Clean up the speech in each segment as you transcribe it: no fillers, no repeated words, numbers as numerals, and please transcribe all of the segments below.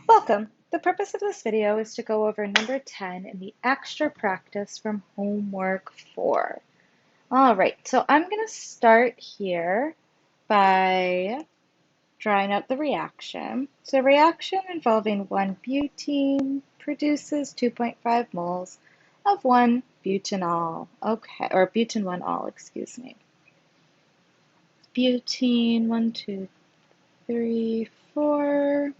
Welcome! The purpose of this video is to go over number 10 in the extra practice from homework 4. Alright, so I'm going to start here by drawing out the reaction. So reaction involving 1 butene produces 2.5 moles of 1 butanol. Okay, or butane 1-ol, excuse me. Butene, 1, 2, 3, 4.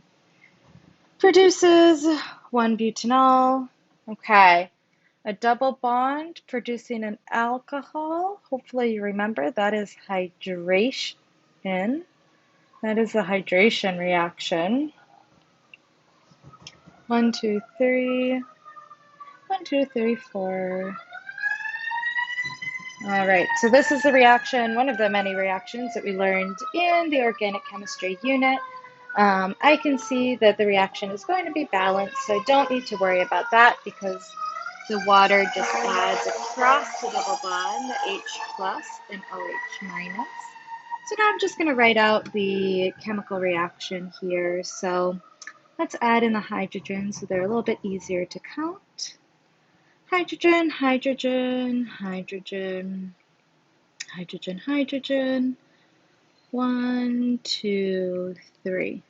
Produces 1 butanol. Okay, a double bond producing an alcohol. Hopefully you remember that is hydration. That is a hydration reaction. 1, 2, 3. 1, 2, 3, 4. All right, so this is the reaction, one of the many reactions that we learned in the organic chemistry unit. I can see that the reaction is going to be balanced, so I don't need to worry about that because the water just adds across the double bond, the H plus and OH minus. So now I'm just going to write out the chemical reaction here. So let's add in the hydrogen so they're a little bit easier to count. Hydrogen, hydrogen, hydrogen, hydrogen, hydrogen. 1, 2, 3.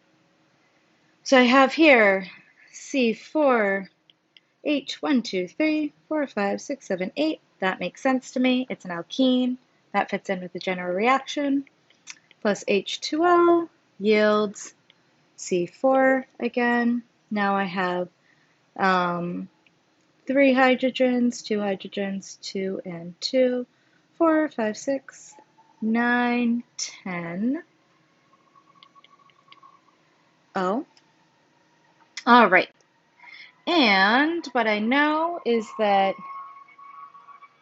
So I have here C4, H, 1, 2, 3, 4, 5, 6, 7, 8. That makes sense to me. It's an alkene. That fits in with the general reaction. Plus H2O yields C4 again. Now I have 3 hydrogens, 2 hydrogens, 2 and 2, 4, 5, 6, 9, 10. Oh, all right. And what I know is that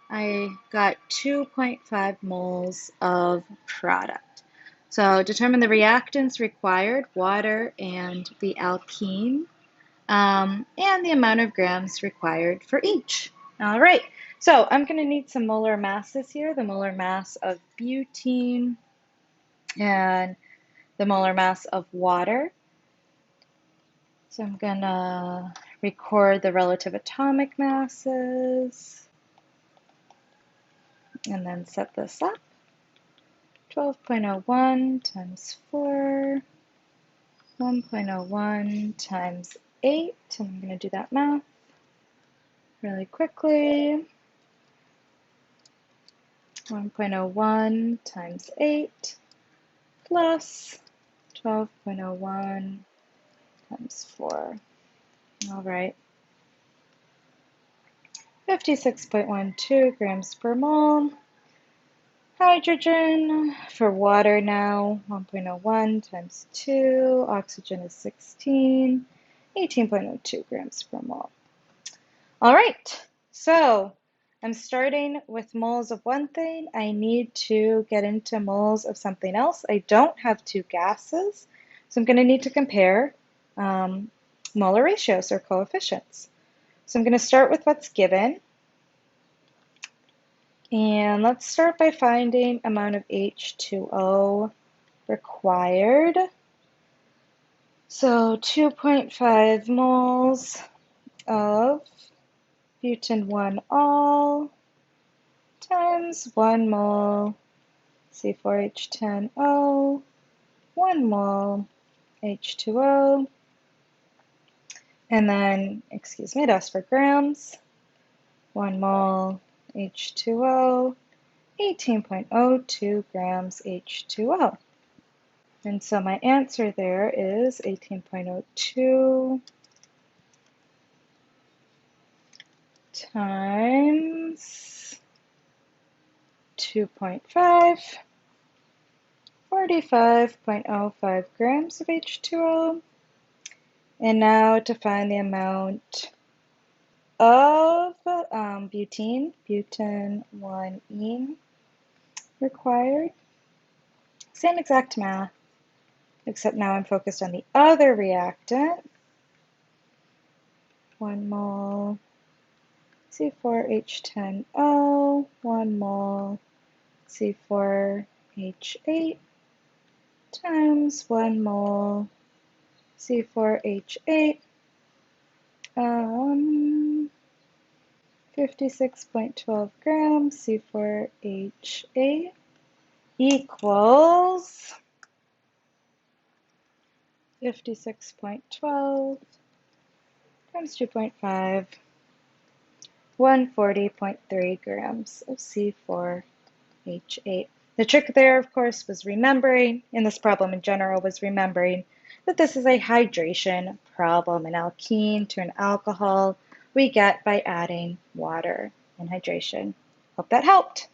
I got 2.5 moles of product. So determine the reactants required, water and the alkene, and the amount of grams required for each. All right, so I'm going to need some molar masses here, the molar mass of butene and the molar mass of water. So I'm going to record the relative atomic masses and then set this up. 12.01 times 4, 1.01 times 8, and I'm going to do that math really quickly. 1.01 times 8 plus 12.01 times 4. All right. 56.12 grams per mole. Hydrogen for water now, 1.01 times 2. Oxygen is 16, 18.02 grams per mole. All right, so I'm starting with moles of one thing. I need to get into moles of something else. I don't have two gases, so I'm going to need to compare molar ratios or coefficients. So I'm going to start with what's given. And let's start by finding amount of H2O required. So 2.5 moles of butane 1-ol times 1 mole C4H10O, 1 mole H2O, and then, excuse me, that's for grams, 1 mole H2O, 18.02 grams H2O. And so my answer there is 18.02 times 2.5, 45.05 grams of H2O. And now to find the amount of butane 1-ene required. Same exact math, except now I'm focused on the other reactant. 1 mole C4H10O, 1 mole C4H8 times 1 mole C4H8, 56.12 grams, C4H8 equals 56.12 times 2.5, 140.3 grams of C4H8. The trick there, of course, was remembering, in this problem in general, was remembering that this is a hydration problem. An alkene to an alcohol we get by adding water and hydration. Hope that helped.